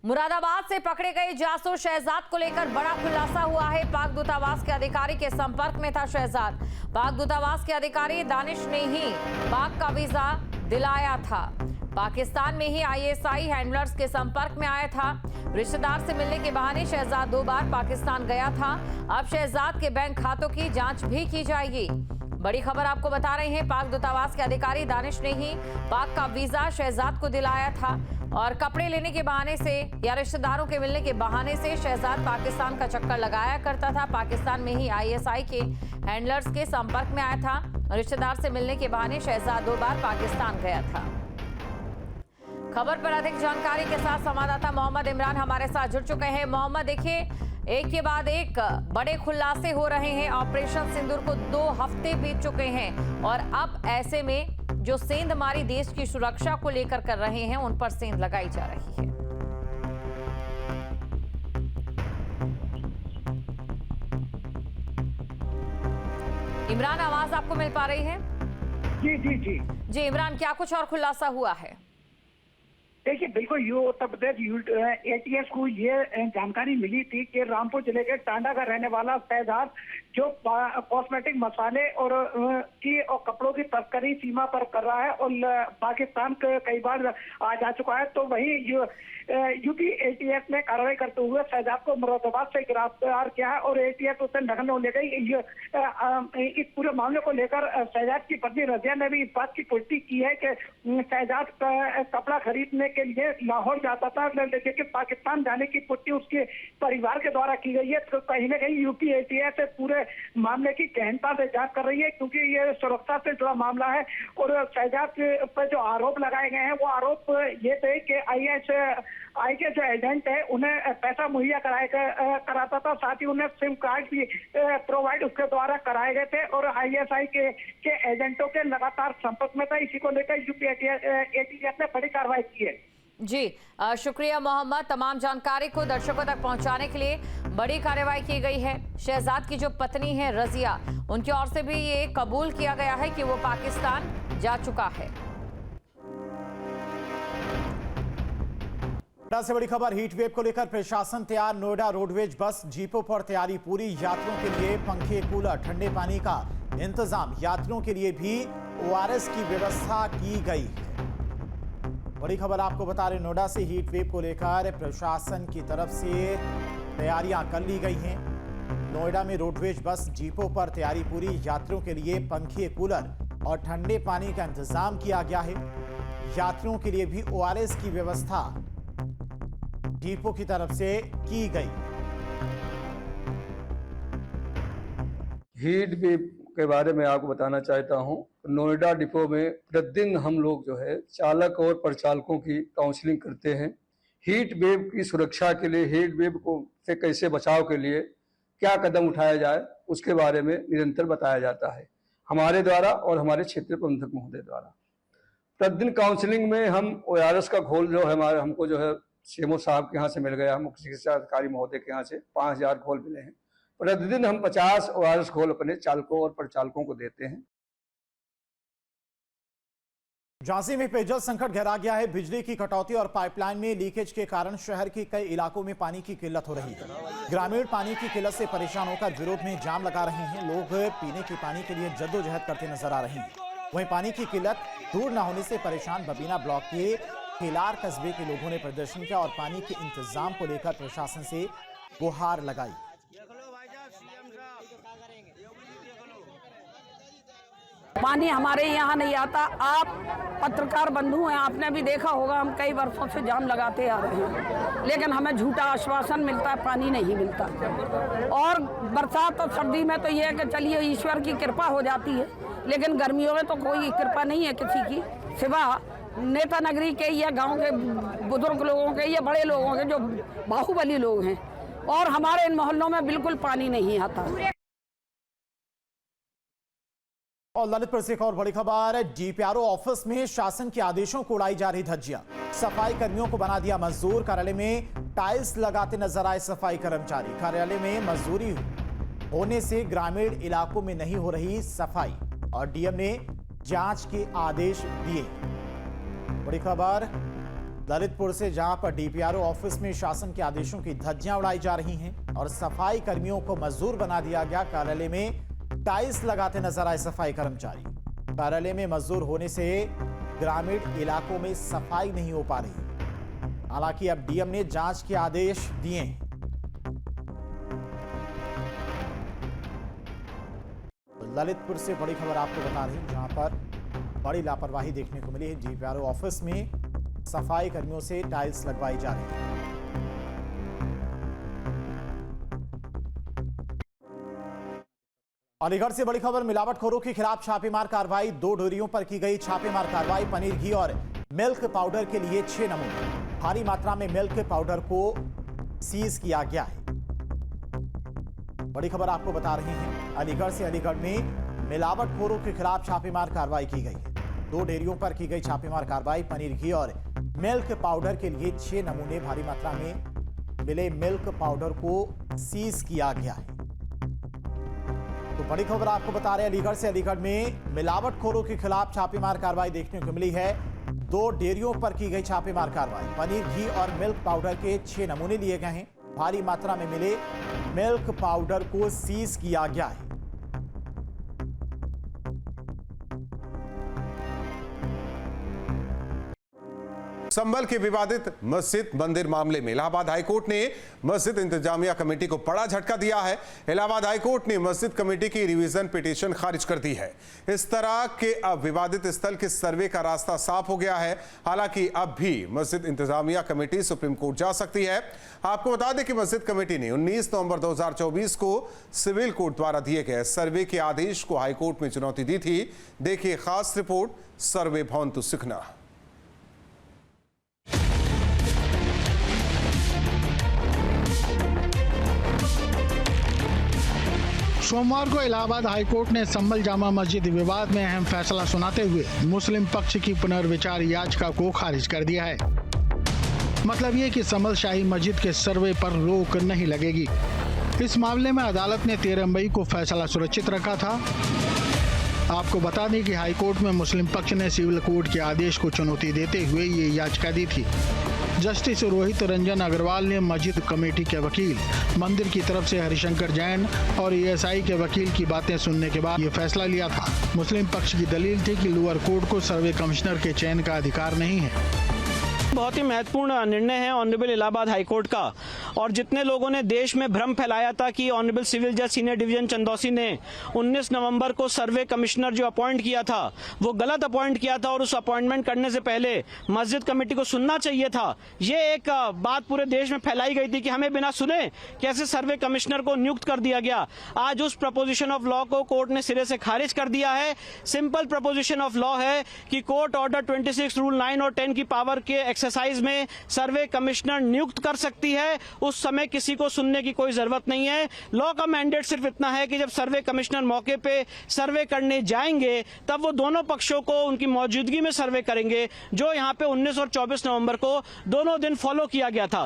मुरादाबाद से पकड़े गए जासूस शहजाद को लेकर बड़ा खुलासा हुआ है। पाक दूतावास के अधिकारी के संपर्क में था शहजाद। पाक दूतावास के अधिकारी दानिश ने ही पाक का वीजा दिलाया था। पाकिस्तान में ही आईएसआई हैंडलर्स के संपर्क में आया था। रिश्तेदार से मिलने के बहाने शहजाद 2 बार पाकिस्तान गया था। अब शहजाद के बैंक खातों की जांच भी की जाएगी। बड़ी खबर आपको बता रहे हैं, पाक दूतावास के अधिकारी दानिश ने ही पाक का वीजा शहजाद को दिलाया था और कपड़े लेने के बहाने से या रिश्तेदारों के मिलने के बहाने से शहजाद पाकिस्तान का चक्कर लगाया करता था। पाकिस्तान में ही आईएसआई के हैंडलर्स के संपर्क में आया था। रिश्तेदार से मिलने के बहाने शहजाद 2 बार पाकिस्तान गया था। खबर पर अधिक जानकारी के साथ संवाददाता मोहम्मद इमरान हमारे साथ जुड़ चुके हैं। मोहम्मद, देखिए, एक के बाद एक बड़े खुलासे हो रहे हैं। ऑपरेशन सिंदूर को 2 हफ्ते बीत चुके हैं और अब ऐसे में जो सेंधमारी देश की सुरक्षा को लेकर कर रहे हैं, उन पर सेंध लगाई जा रही है। इमरान, आवाज आपको मिल पा रही है? जी जी जी जी इमरान, क्या कुछ और खुलासा हुआ है? देखिए, बिल्कुल उत्तर प्रदेश एटीएस को ये जानकारी मिली थी कि रामपुर जिले के टांडा का रहने वाला शहजाद जो कॉस्मेटिक मसाले और कपड़ों की तस्करी सीमा पर कर रहा है और पाकिस्तान कई बार आ जा चुका है। तो वही यूपी एटीएस ने कार्रवाई करते हुए शहजाद को मुरादाबाद से गिरफ्तार किया है और एटीएस उसे लखनऊ ले गई। इस पूरे मामले को लेकर शहजाद की पत्नी रजिया ने भी इस बात की पुष्टि की है कि शहजाद कपड़ा खरीदने के लिए लाहौर जाता था, लेकिन पाकिस्तान जाने की पुष्टि उसके परिवार के द्वारा की गई है। तो कहीं ना कहीं यूपी एटीएस पूरे मामले की गहनता से जांच कर रही है, क्योंकि ये सुरक्षा से जुड़ा मामला है। और शहजाद पर जो आरोप लगाए गए हैं वो आरोप ये थे कि आईएसआई के जो एजेंट है उन्हें पैसा मुहैया कराता था, साथ ही उन्हें सिम कार्ड भी प्रोवाइड उसके द्वारा कराए गए थे और आईएसआई के एजेंटों के लगातार संपर्क में था। इसी को लेकर यूपी एटीएस ने बड़ी कार्रवाई की है। जी शुक्रिया मोहम्मद, तमाम जानकारी को दर्शकों तक पहुंचाने के लिए। बड़ी कार्रवाई की गई है। शहजाद की जो पत्नी है रजिया, उनकी ओर से भी ये कबूल किया गया है कि वो पाकिस्तान जा चुका है। से बड़ी खबर, हीट वेव को लेकर प्रशासन तैयार। नोएडा रोडवेज बस जीपों पर तैयारी पूरी। यात्रियों के लिए पंखे, कूलर, ठंडे पानी का इंतजाम। यात्रियों के लिए भी ओआरएस की व्यवस्था की गई है। बड़ी खबर आपको बता रहे, नोएडा से हीट वेव को लेकर प्रशासन की तरफ से तैयारियां कर ली गई हैं। नोएडा में रोडवेज बस जीपों पर तैयारी पूरी। यात्रियों के लिए पंखे, कूलर और ठंडे पानी का इंतजाम किया गया है। यात्रियों के लिए भी ओआरएस की व्यवस्था जीपों की तरफ से की गई। हीट वेव के बारे में आपको बताना चाहता हूं। नोएडा डिपो में प्रतिदिन हम लोग जो है चालक और परिचालकों की काउंसलिंग करते हैं। हीट वेव की सुरक्षा के लिए, हीट वेव को से कैसे बचाव के लिए क्या कदम उठाया जाए, उसके बारे में निरंतर बताया जाता है हमारे द्वारा और हमारे क्षेत्र प्रबंधक महोदय द्वारा। प्रतिदिन काउंसलिंग में हम ओआरएस का घोल जो है हमारे हमको जो है सीएमओ साहब के यहाँ से मिल गया, मुख्य चिकित्सा अधिकारी महोदय के यहाँ से 5000 घोल मिले हैं। प्रतिदिन हम 50 ओआरएस घोल अपने चालकों और परिचालकों को देते हैं। झांसी में पेयजल संकट गहरा गया है। बिजली की कटौती और पाइपलाइन में लीकेज के कारण शहर के कई इलाकों में पानी की किल्लत हो रही है। ग्रामीण पानी की किल्लत से परेशान होकर विरोध में जाम लगा रहे हैं। लोग पीने के पानी के लिए जद्दोजहद करते नजर आ रहे हैं। वहीं पानी की किल्लत दूर न होने से परेशान बबीना ब्लॉक के केलार कस्बे के लोगों ने प्रदर्शन किया और पानी के इंतजाम को लेकर प्रशासन से गुहार लगाई। पानी हमारे यहाँ नहीं आता। आप पत्रकार बंधु हैं, आपने भी देखा होगा, हम कई वर्षों से जाम लगाते आ रहे हैं, लेकिन हमें झूठा आश्वासन मिलता है, पानी नहीं मिलता। और बरसात और सर्दी में तो ये है कि चलिए ईश्वर की कृपा हो जाती है, लेकिन गर्मियों में तो कोई कृपा नहीं है किसी की, सिवा नेता नगरी के या गांव के बुजुर्ग लोगों के या बड़े लोगों के जो बाहुबली लोग हैं। और हमारे इन मोहल्लों में बिल्कुल पानी नहीं आता। और ललितपुर से एक और बड़ी खबर, डीपीआरओ ऑफिस में शासन के आदेशों को उड़ाई जा रही धज्जियां। सफाई कर्मियों को बना दिया मजदूर। कार्यालय में टाइल्स लगाते नजर आए सफाई कर्मचारी। कार्यालय में मजदूरी होने से ग्रामीण इलाकों में नहीं हो रही सफाई और डीएम ने जांच के आदेश दिए। बड़ी खबर, ललितपुर से जहां पर डीपीआरओ ऑफिस में शासन के आदेशों की धज्जियां उड़ाई जा रही हैं और सफाई कर्मियों को मजदूर बना दिया गया। कार्यालय में टाइल्स लगाते नजर आए सफाई कर्मचारी। कार्यालय में मजदूर होने से ग्रामीण इलाकों में सफाई नहीं हो पा रही। हालांकि अब डीएम ने जांच के आदेश दिए हैं। ललितपुर से बड़ी खबर आपको बता रही हूं, जहां पर बड़ी लापरवाही देखने को मिली है। डीपीआरओ ऑफिस में सफाई कर्मियों से टाइल्स लगवाई जा रही है। अलीगढ़ से बड़ी खबर, मिलावटखोरों के खिलाफ छापेमार कार्रवाई। 2 डेयरियों पर की गई छापेमार कार्रवाई। पनीर, घी और मिल्क पाउडर के लिए 6 नमूने। भारी मात्रा में मिल्क पाउडर को सीज किया गया है। बड़ी खबर आपको बता रहे हैं, अलीगढ़ से अलीगढ़ में मिलावटखोरों के खिलाफ छापेमार कार्रवाई की गई है। 2 डेयरियों पर की गई छापेमार कार्रवाई। पनीर, घी और मिल्क पाउडर के लिए 6 नमूने। भारी मात्रा में मिले मिल्क पाउडर को सीज किया गया है। तो बड़ी खबर आपको बता रहे हैं, अलीगढ़ से अलीगढ़ में मिलावटखोरों के खिलाफ छापेमार कार्रवाई देखने को मिली है। 2 डेयरियों पर की गई छापेमार कार्रवाई। पनीर, घी और मिल्क पाउडर के 6 नमूने लिए गए हैं। भारी मात्रा में मिले मिल्क पाउडर को सीज किया गया है। संभल के विवादित मस्जिद मंदिर मामले में इलाहाबाद हाईकोर्ट ने मस्जिद इंतजामिया कमेटी को बड़ा झटका दिया है। इलाहाबाद हाईकोर्ट ने मस्जिद कमेटी की रिवीजन पिटीशन खारिज कर दी है। इस तरह के अब विवादित स्थल के सर्वे का रास्ता साफ हो गया है। हालांकि अब भी मस्जिद इंतजामिया कमेटी सुप्रीम कोर्ट जा सकती है। आपको बता दें कि मस्जिद कमेटी ने 19 नवंबर 2024 को सिविल कोर्ट द्वारा दिए गए सर्वे के आदेश को हाईकोर्ट में चुनौती दी थी। देखिए खास रिपोर्ट, सर्वे भवन तो सिखना। सोमवार को इलाहाबाद हाईकोर्ट ने संभल जामा मस्जिद विवाद में अहम फैसला सुनाते हुए मुस्लिम पक्ष की पुनर्विचार याचिका को खारिज कर दिया है। मतलब ये कि संभल शाही मस्जिद के सर्वे पर रोक नहीं लगेगी। इस मामले में अदालत ने 13 मई को फैसला सुरक्षित रखा था। आपको बता दें कि हाईकोर्ट में मुस्लिम पक्ष ने सिविल कोर्ट के आदेश को चुनौती देते हुए ये याचिका दी थी। जस्टिस रोहित रंजन अग्रवाल ने मस्जिद कमेटी के वकील, मंदिर की तरफ से हरिशंकर जैन और एएसआई के वकील की बातें सुनने के बाद ये फैसला लिया था। मुस्लिम पक्ष की दलील थी कि लोअर कोर्ट को सर्वे कमिश्नर के चयन का अधिकार नहीं है। बहुत ही महत्वपूर्ण निर्णय है ऑनरेबल इलाहाबाद हाईकोर्ट का। और जितने लोगों ने देश में भ्रम फैलाया था कि ऑनरेबल सिविल जज सीनियर डिवीजन चंदौसी ने 19 नवंबर को सर्वे कमिश्नर जो अपॉइंट किया था वो गलत अपॉइंट किया था और उस अपॉइंटमेंट करने से पहले मस्जिद कमेटी को सुनना चाहिए था, ये एक बात पूरे देश में फैलाई गई थी कि हमें बिना सुने कैसे सर्वे कमिश्नर को नियुक्त कर दिया गया। आज उस प्रपोजिशन ऑफ लॉ को कोर्ट ने सिरे से खारिज कर दिया है। सिंपल प्रपोजिशन ऑफ लॉ है कि कोर्ट ऑर्डर 26 रूल 9 और 10 की पावर के एक्सरसाइज में सर्वे कमिश्नर नियुक्त कर सकती है। उस समय किसी को सुनने की कोई जरूरत नहीं है। लॉ का मैंडेट सिर्फ इतना है कि जब सर्वे कमिश्नर मौके पे सर्वे करने जाएंगे तब वो दोनों पक्षों को उनकी मौजूदगी में सर्वे करेंगे, जो यहाँ पे 19 और 24 नवंबर को दोनों दिन फॉलो किया गया था।